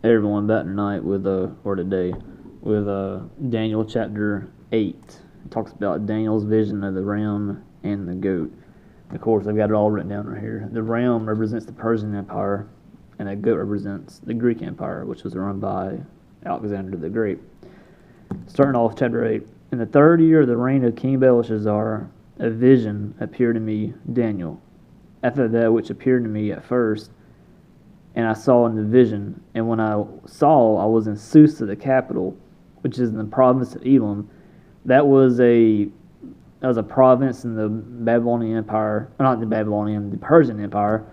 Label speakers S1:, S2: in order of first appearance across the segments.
S1: Hey everyone, back tonight with or today with Daniel chapter 8. It talks about Daniel's vision of the ram and the goat. Of course, I've got it all written down right here. The ram represents the Persian Empire, and the goat represents the Greek Empire, which was run by Alexander the Great. Starting off chapter 8. In the third year of the reign of King Belshazzar, a vision appeared to me, Daniel. After that which appeared to me at first, and I saw in the vision, and when I saw, I was in Susa, the capital, which is in the province of Elam. That was a province in the Babylonian Empire, not the Babylonian, the Persian Empire,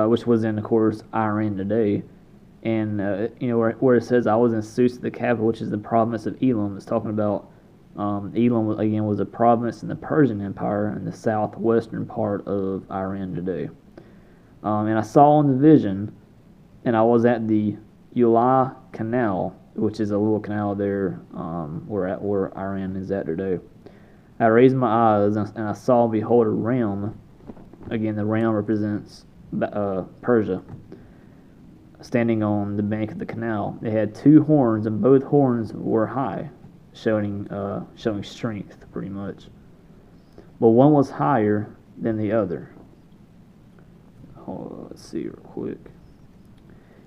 S1: which was in, of course, Iran today. And where it says I was in Susa, the capital, which is the province of Elam, it's talking about Elam again was a province in the Persian Empire in the southwestern part of Iran today. And I saw in the vision, and I was at the Ula Canal, which is a little canal there where Iran is at today. I raised my eyes, and I saw, behold, a ram. Again, the ram represents Persia, standing on the bank of the canal. It had two horns, and both horns were high, showing strength, pretty much. But one was higher than the other. Let's see real quick.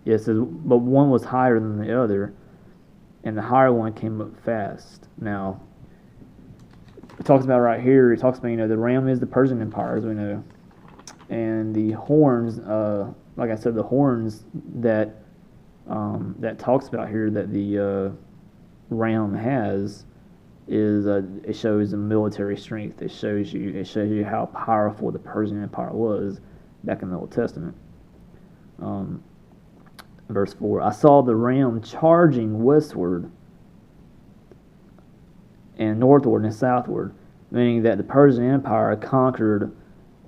S1: Yeah, it says, but one was higher than the other, and the higher one came up fast. Now, it talks about right here, it talks about, the ram is the Persian Empire, as we know. And the horns, like I said, the horns that talks about here that the ram has is it shows the military strength. It shows you how powerful the Persian Empire was back in the Old Testament. Verse 4, I saw the ram charging westward and northward and southward, meaning that the Persian Empire conquered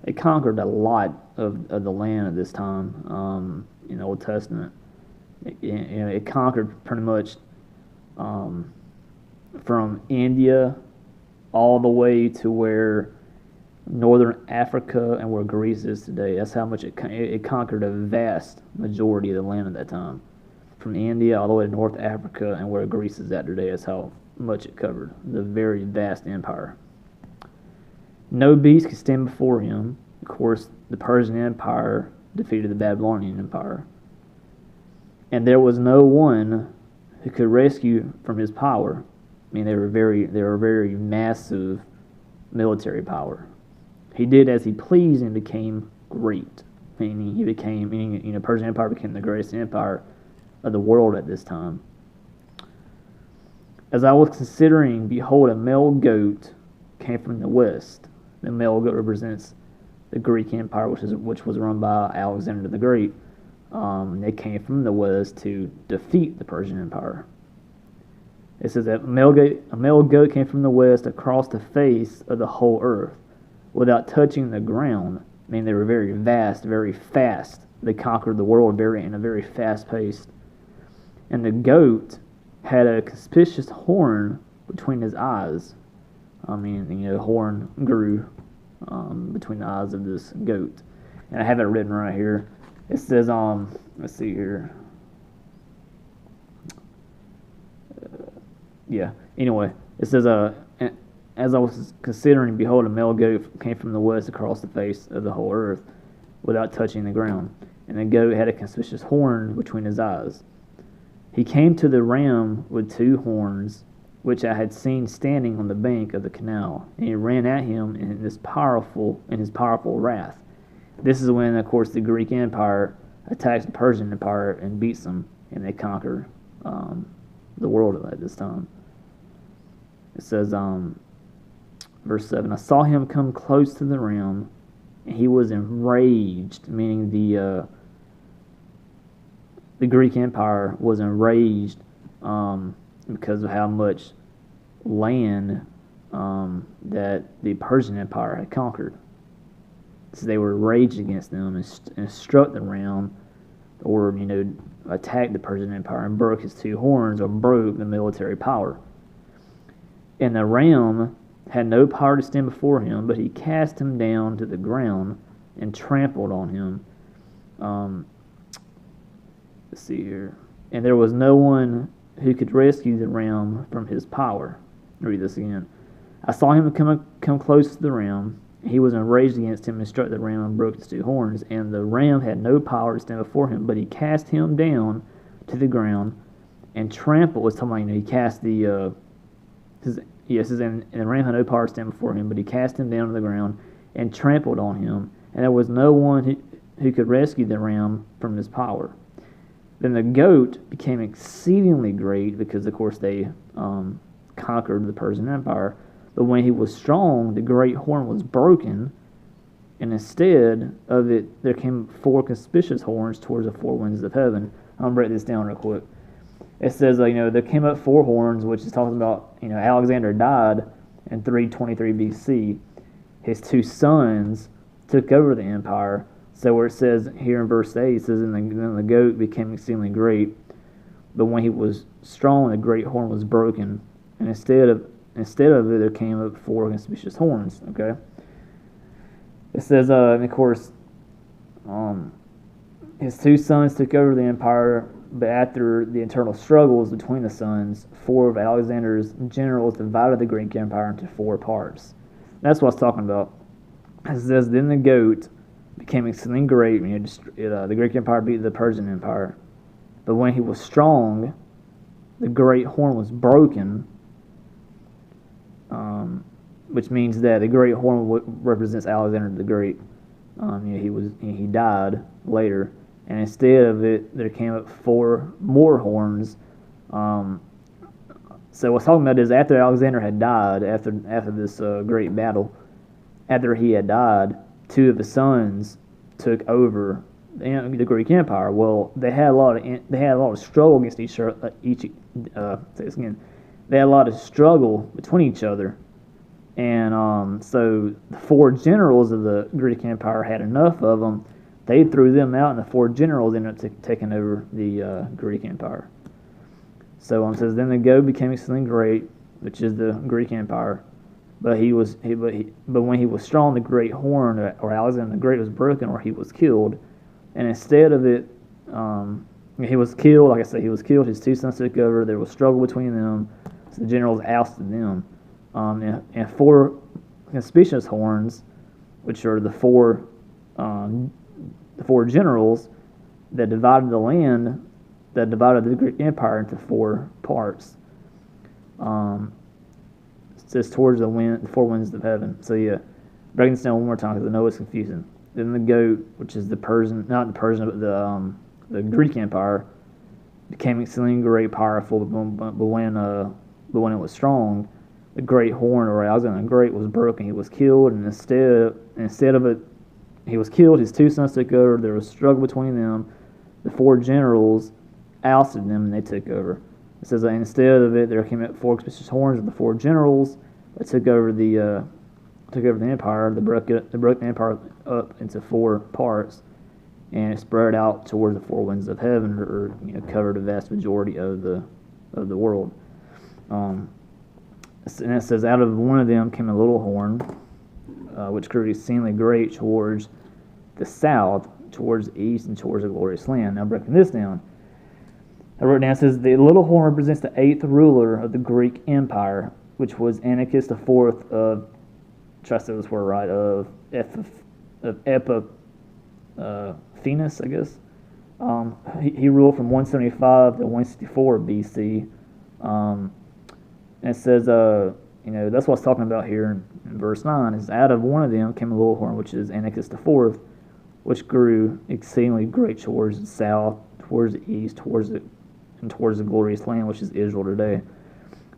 S1: a lot of the land at this time in the Old Testament. It conquered pretty much from India all the way to where northern Africa and where Greece is today. That's how much it conquered a vast majority of the land at that time. From India all the way to North Africa and where Greece is at today. That's how much it covered. The very vast empire. No beast could stand before him. Of course, the Persian Empire defeated the Babylonian Empire. And there was no one who could rescue from his power. I mean, they were very massive military power. He did as he pleased and became great. Meaning, Persian Empire became the greatest empire of the world at this time. As I was considering, behold, a male goat came from the west. The male goat represents the Greek Empire, which was run by Alexander the Great. They came from the west to defeat the Persian Empire. It says that a male goat came from the west across the face of the whole earth, without touching the ground. I mean, they were very vast, very fast. They conquered the world in a very fast pace. And the goat had a conspicuous horn between his eyes. I mean, the horn grew between the eyes of this goat. And I have it written right here. It says, let's see here. Anyway, it says, as I was considering, behold, a male goat came from the west across the face of the whole earth without touching the ground. And the goat had a conspicuous horn between his eyes. He came to the ram with two horns, which I had seen standing on the bank of the canal. And he ran at him in his powerful wrath. This is when, of course, the Greek Empire attacks the Persian Empire and beats them, and they conquer the world at this time. It says, verse 7, I saw him come close to the ram, and he was enraged, meaning the Greek Empire was enraged because of how much land that the Persian Empire had conquered. So they were raged against them and struck the ram, or attacked the Persian Empire and broke his two horns, or broke the military power. And the ram had no power to stand before him, but he cast him down to the ground and trampled on him. let's see here. And there was no one who could rescue the ram from his power. Read this again. I saw him come close to the ram. He was enraged against him and struck the ram and broke its two horns. And the ram had no power to stand before him, but he cast him down to the ground and trampled. Was talking about, he cast the and the ram had no power to stand before him, but he cast him down to the ground and trampled on him. And there was no one who could rescue the ram from his power. Then the goat became exceedingly great because, of course, they conquered the Persian Empire. But when he was strong, the great horn was broken, and instead of it, there came four conspicuous horns towards the four winds of heaven. I'm going to break this down real quick. It says, there came up four horns, which is talking about, Alexander died in 323 BC. His two sons took over the empire. So where it says here in verse 8, it says, then the goat became exceedingly great. But when he was strong, the great horn was broken, and instead of it, there came up four conspicuous horns. Okay. It says, and of course, his two sons took over the empire, but after the internal struggles between the sons, four of Alexander's generals divided the Greek Empire into four parts. That's what I was talking about. It says, then the goat became exceedingly great. The Greek Empire beat the Persian Empire. But when he was strong, the great horn was broken, which means that the great horn represents Alexander the Great. He died later, and instead of it, there came up four more horns. So what's talking about is after Alexander had died, after this great battle, after he had died, two of his sons took over the Greek Empire. Well, they had a lot of struggle against each other. They had a lot of struggle between each other, and so the four generals of the Greek Empire had enough of them. They threw them out, and the four generals ended up taking over the Greek Empire. So it says, then the goat became exceedingly great, which is the Greek Empire. But when he was strong, the great horn, or Alexander the Great, was broken, or he was killed. And instead of it, he was killed. Like I said, he was killed. His two sons took over. There was struggle between them. So the generals ousted them. And four conspicuous horns, which are the four generals that divided the land, that divided the Greek Empire into four parts. It says towards the four winds of heaven. So breaking this down one more time because I know it's confusing. Then the goat, which is not the Persian, but the Greek Empire, became exceedingly great, powerful. But when it was strong, the great horn, or Alexander the Great, was broken. He was killed, and instead of it, he was killed. His two sons took over. There was struggle between them. The four generals ousted them, and they took over. It says that instead of it, there came up four conspicuous horns of the four generals that took over the empire. They broke the empire up into four parts, and it spread out toward the four winds of heaven, or covered a vast majority of the world. And it says, out of one of them came a little horn, which grew exceedingly great towards the south, towards the east, and towards the glorious land. Now, breaking this down, I wrote down, it says, the little horn represents the eighth ruler of the Greek Empire, which was Antiochus IV of, try to say this word right, of Epiphanes, I guess. He ruled from 175 to 164 BC. And it says, that's what I was talking about here in verse 9, is out of one of them came a little horn, which is Antiochus IV, which grew exceedingly great towards the south, towards the east, towards the glorious land, which is Israel today.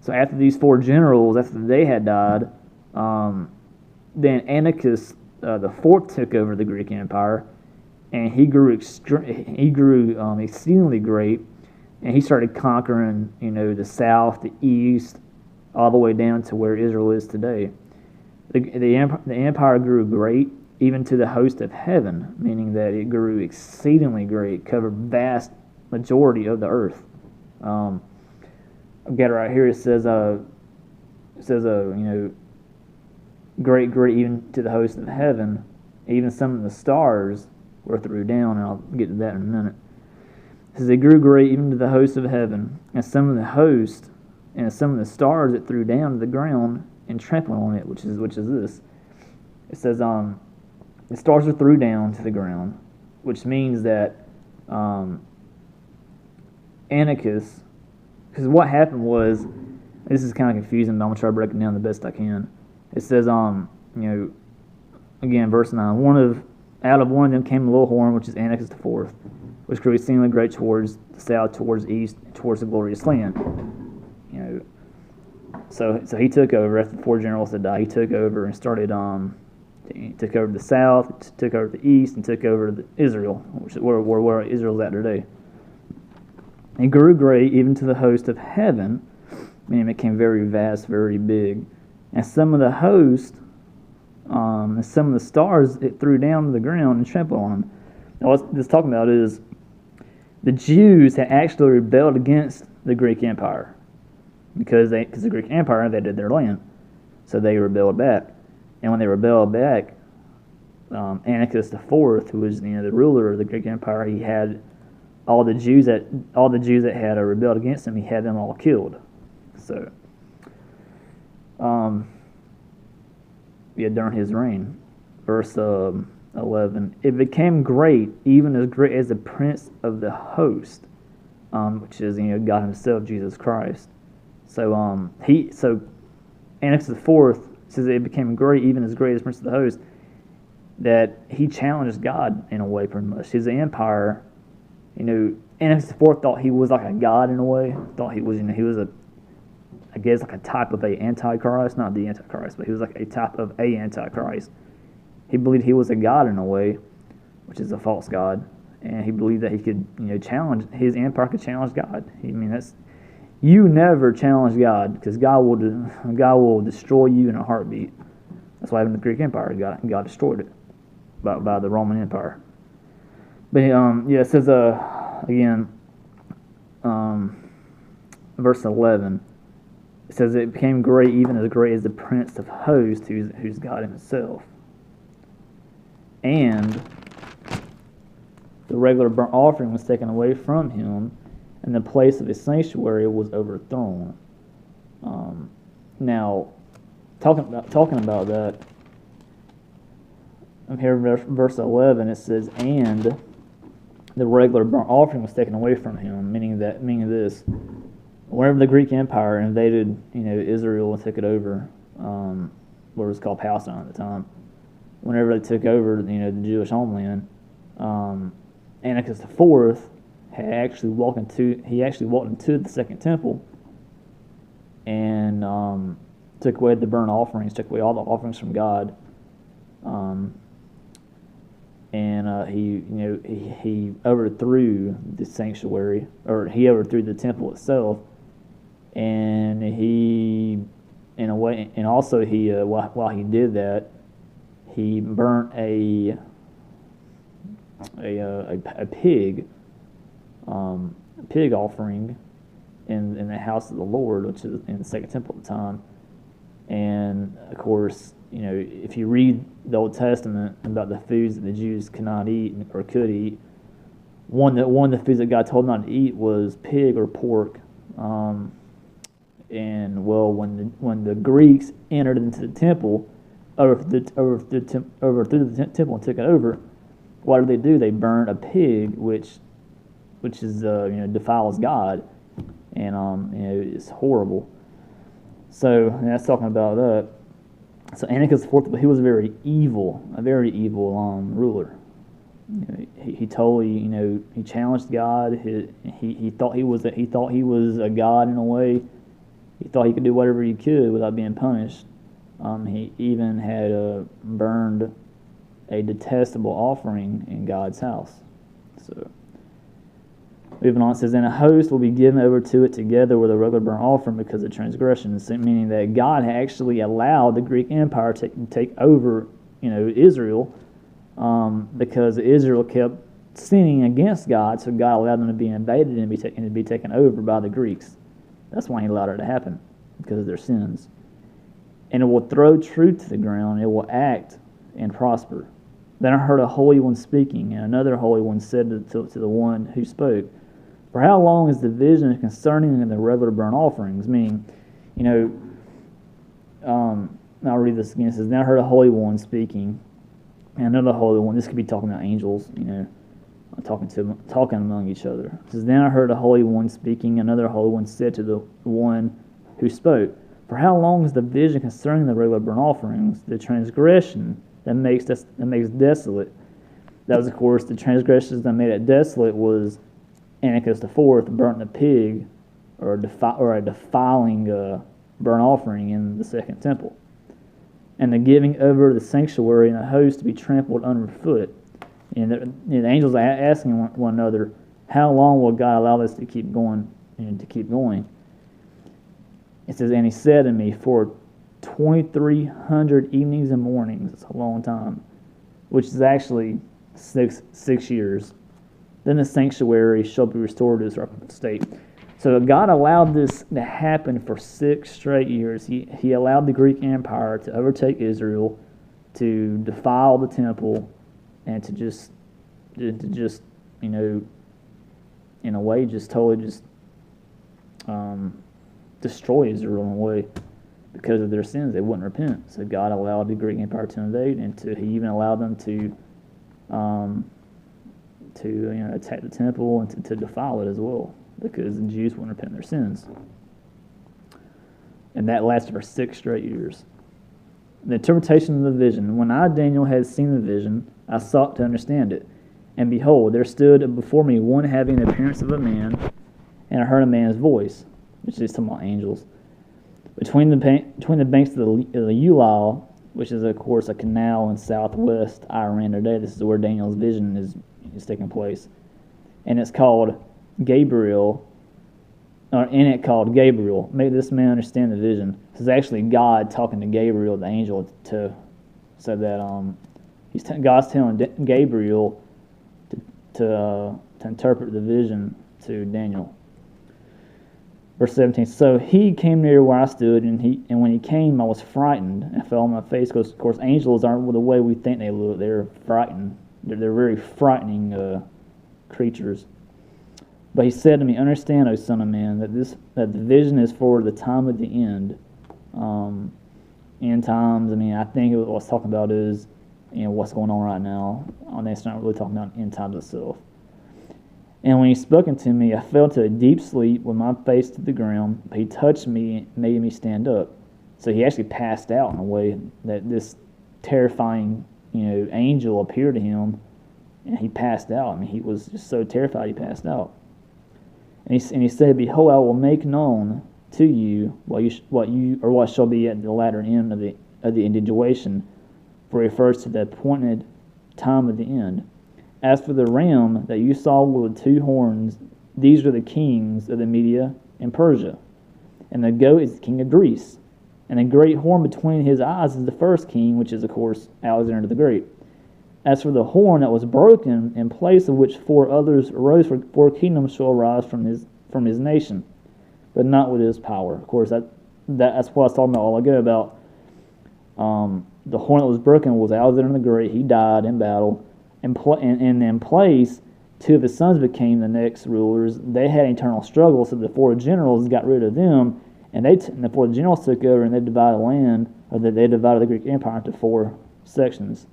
S1: So after these four generals, after they had died, then Antiochus the fourth took over the Greek Empire, and he grew exceedingly great, and he started conquering, the south, the east, all the way down to where Israel is today. The empire grew great, even to the host of heaven, meaning that it grew exceedingly great, covered vast majority of the earth. I've got it right here. It says, great, even to the host of heaven. Even some of the stars were threw down, and I'll get to that in a minute. It says, it grew great even to the host of heaven, and some of the host and some of the stars it threw down to the ground and trampled on it, which is this. It says, the stars are threw down to the ground, which means that Antiochus, because what happened was, this is kind of confusing, but I'm going to try to break it down the best I can. It says, again, verse 9, out of one of them came a little horn, which is Antiochus the fourth, which grew exceedingly great towards the south, towards the east, towards the glorious land. So he took over after the four generals had died. He took over and started. He took over the south, took over the east, and took over Israel, which is where Israel's at today. It grew great even to the host of heaven, meaning it became very vast, very big. And some of the host, and some of the stars, it threw down to the ground and trampled on them. Now, what this is talking about is the Jews had actually rebelled against the Greek Empire because the Greek Empire invaded their land, so they rebelled back. And when they rebelled back, Antiochus the fourth, who was the ruler of the Greek Empire, he had all the Jews that had rebelled against him. He had them all killed. So, during his reign, verse 11, it became great, even as great as the prince of the host, which is God Himself, Jesus Christ. So Antiochus the fourth says it became great, even as great as prince of the host, that he challenged God in a way, pretty much. His empire, Antiochus the fourth thought he was like a god in a way. Thought he was, he was I guess like a type of a antichrist, not the antichrist, but he was like a type of a antichrist. He believed he was a god in a way, which is a false god, and he believed that he could, challenge his empire could challenge God. You never challenge God, because God will destroy you in a heartbeat. That's why in the Greek Empire, God destroyed it by the Roman Empire. But it says again, verse 11. It says it became great, even as great as the prince of hosts, who's God Himself. And the regular burnt offering was taken away from him, and the place of his sanctuary was overthrown. Now, talking about that, here in verse 11, it says, and the regular burnt offering was taken away from him, meaning this. Whenever the Greek Empire invaded, Israel and took it over, what was called Palestine at the time. Whenever they took over, the Jewish homeland, Antiochus the fourth had actually walked into the second temple and took away the burnt offerings, took away all the offerings from God, and he overthrew the sanctuary, or he overthrew the temple itself, and he, in a way, and also he while he did that, he burnt a pig offering in the house of the Lord, which is in the second temple at the time. And of course, if you read the Old Testament about the foods that the Jews could not eat or could eat, one of the foods that God told them not to eat was pig or pork. And when the Greeks entered into the temple, overthrew the temple and took it over, what do? They burned a pig, which is defiles God, and it's horrible. So that's talking about that. So Antiochus IV, he was a very evil ruler. He totally, he challenged God. He thought he was a god in a way. He thought he could do whatever he could without being punished. He even had burned a detestable offering in God's house. So, moving on, it says, and a host will be given over to it together with a regular burnt offering because of transgressions, meaning that God had actually allowed the Greek Empire to take over, Israel, because Israel kept sinning against God, so God allowed them to be invaded and be taken over by the Greeks. That's why He allowed it to happen, because of their sins. And it will throw truth to the ground, it will act and prosper. Then I heard a holy one speaking, and another holy one said to the one who spoke, For how long is the vision concerning the regular burnt offerings? Meaning, you know, I'll read this again. It says, "Now I heard a Holy One speaking, and another Holy One." This could be talking about angels, you know, talking among each other. It says, "Then I heard a Holy One speaking. Another Holy One said to the one who spoke, For how long is the vision concerning the regular burnt offerings, the transgression that makes desolate?" That was, of course, the transgressions that made it desolate was Antiochus IV burnt a pig or a defiling burnt offering in the second temple, and the giving over the sanctuary and the host to be trampled underfoot. And the angels are asking one another, how long will God allow this to keep going and to keep going? It says, "And he said to me, for 2,300 evenings and mornings," it's a long time, which is actually six years, "then the sanctuary shall be restored to its rightful state." So God allowed this to happen for 6 straight years. He allowed the Greek Empire to overtake Israel, to defile the temple, and to just you know, in a way, just totally just destroy Israel in a way because of their sins. They wouldn't repent. So God allowed the Greek Empire to invade, and He even allowed them to attack the temple and to defile it as well, because the Jews wouldn't repent their sins. And that lasted for 6 straight years. The interpretation of the vision. When I, Daniel, had seen the vision, I sought to understand it. And behold, there stood before me one having the appearance of a man, and I heard a man's voice, which is talking about angels, between the banks of the Ulai, which is, of course, a canal in southwest Iran today. This is where Daniel's vision is taking place. And it's called Gabriel, Make this man understand the vision. This is actually God talking to Gabriel, the angel, so that God's telling Gabriel to interpret the vision to Daniel. Verse 17. "So he came near where I stood, and when he came, I was frightened and fell on my face." Because, of course, angels aren't the way we think they look. They're frightened. They're very frightening creatures. "But he said to me, Understand, O son of man, that the vision is for the time of the end." End times. I mean, I think what it's talking about is, what's going on right now. It's not really talking about end times itself. "And when he spoke unto me, I fell to a deep sleep with my face to the ground. But he touched me and made me stand up." So he actually passed out in a way that this terrifying, angel appeared to him, and he passed out. I mean, he was just so terrified he passed out. And he said, "Behold, I will make known to you what shall be at the latter end of the individuation," for it refers to the appointed time of the end. "As for the ram that you saw with the 2 horns, these are the kings of the Media and Persia. And the goat is the king of Greece. And the great horn between his eyes is the first king, which is, of course, Alexander the Great. As for the horn that was broken, in place of which 4 others arose, 4 kingdoms shall arise from his nation, but not with his power." Of course, that's what I was talking about all ago about the horn that was broken was Alexander the Great. He died in battle. And in place, 2 of his sons became the next rulers. They had internal struggles, so the 4 generals got rid of them, and the 4 generals took over, and they divided they divided the Greek Empire into 4 sections.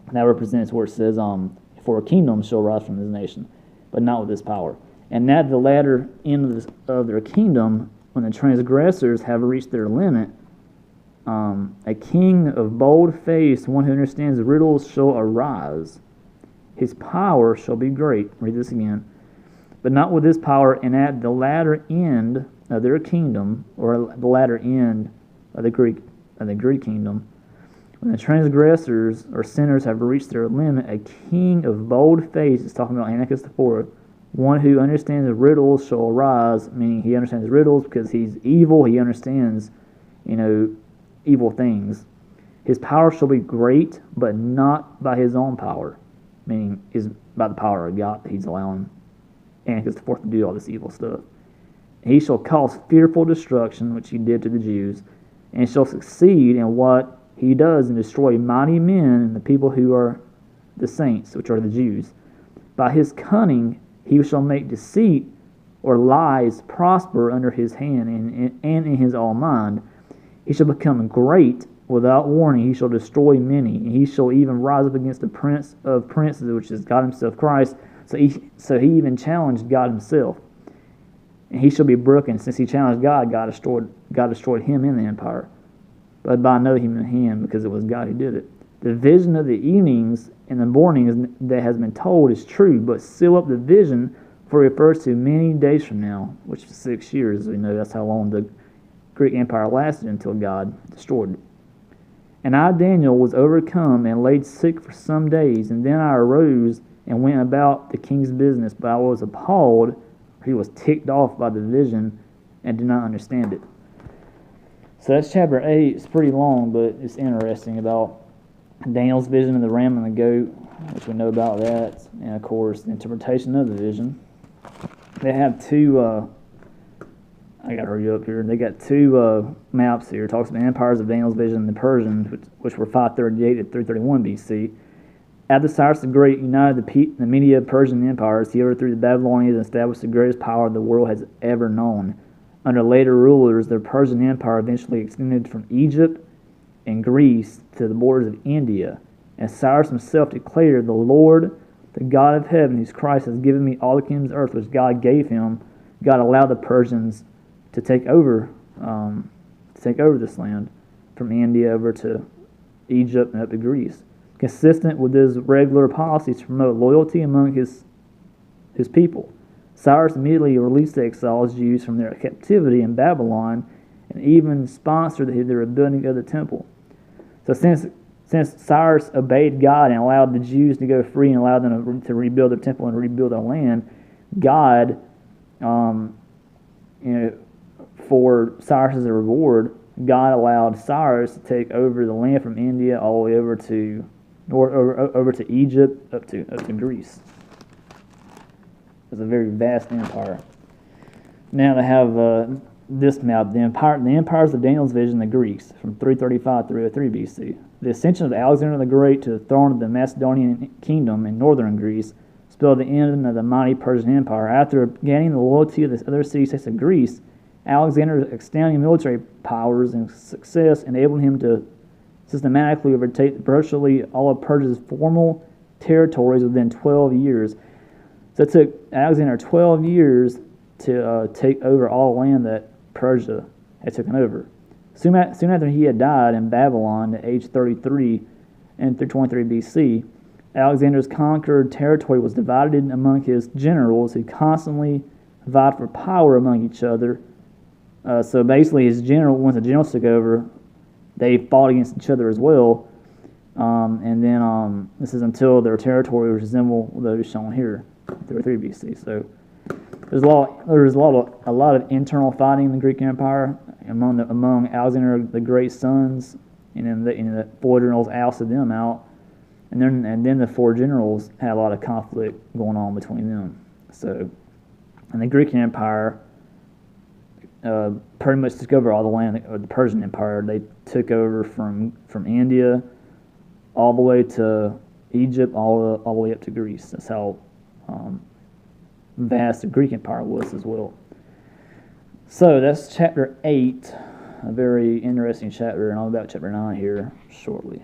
S1: And that represents where it says, 4 kingdoms shall rise from his nation, but not with his power. And at the latter end of their kingdom, when the transgressors have reached their limit, a king of bold face, one who understands riddles, shall arise. His power shall be great. Read this again. "But not with his power, and at the latter end of their kingdom," or the latter end of the Greek kingdom, "when the transgressors or sinners have reached their limit, a king of bold face," is talking about Antiochus IV, "one who understands riddles shall arise," meaning he understands riddles because he's evil. He understands, evil things. "His power shall be great, but not by his own power," meaning is by the power of God that he's allowing Antiochus IV to do all this evil stuff. "He shall cause fearful destruction, which he did to the Jews, and shall succeed in what he does and destroy mighty men and the people who are the saints, which are the Jews. By his cunning He shall make deceit or lies prosper under his hand and in his all mind. He shall become great without warning. He shall destroy many, and he shall even rise up against the prince of princes, which is God himself, Christ. So he even challenged God himself. And he shall be broken. Since he challenged God, God destroyed him in the empire. But by no human hand, because it was God who did it. The vision of the evenings and the mornings that has been told is true, but seal up the vision, for it refers to many days from now, which is 6 years. We know that's how long the Greek Empire lasted until God destroyed it. And I, Daniel, was overcome and laid sick for some days, and then I arose and went about the king's business, but I was appalled. He was ticked off by the vision and did not understand it. So that's chapter 8. It's pretty long, but it's interesting about Daniel's vision of the ram and the goat, which we know about that, and of course the interpretation of the vision. They have two, I gotta hurry up here, they got two maps here. It talks about the empires of Daniel's vision and the Persians, which were 538 to 331 BC. After Cyrus the Great united the Medo-Persian empires, he overthrew the Babylonians and established the greatest power the world has ever known. Under later rulers, the Persian Empire eventually extended from Egypt and Greece to the borders of India. And Cyrus himself declared, "The Lord, the God of heaven, whose Christ has given me all the kingdoms of earth which God gave him." God allowed the Persians to take over this land from India over to Egypt and up to Greece, consistent with his regular policies to promote loyalty among his people. Cyrus immediately released the exiled Jews from their captivity in Babylon and even sponsored the rebuilding of the temple. So since Cyrus obeyed God and allowed the Jews to go free and allowed them to rebuild their temple and rebuild their land, God, for Cyrus as a reward, God allowed Cyrus to take over the land from India all the way over to Egypt, up to Greece. It was a very vast empire. Now to have this map, the empires of Daniel's vision, the Greeks, from 335 to 303 BC. The ascension of Alexander the Great to the throne of the Macedonian kingdom in northern Greece spelled the end of the mighty Persian Empire. After gaining the loyalty of the other city-states of Greece, Alexander's astounding military powers and success enabled him to systematically overtake virtually all of Persia's former territories within 12 years. So it took Alexander 12 years to take over all the land that Persia had taken over. Soon after he had died in Babylon at age 33 and 323 BC, Alexander's conquered territory was divided among his generals who constantly vied for power among each other. So basically, once the generals took over, they fought against each other as well. And then this is until their territory resembled those shown here, 33 BC. So there's a lot of internal fighting in the Greek Empire among Alexander the Great's sons, and then the four generals ousted them out, and then the four generals had a lot of conflict going on between them. So, and the Greek Empire pretty much took over all the land of the Persian Empire. They took over from India all the way to Egypt, all the way up to Greece. That's how vast the Greek Empire was as well. So that's chapter 8, a very interesting chapter, and I'll be about chapter 9 here shortly.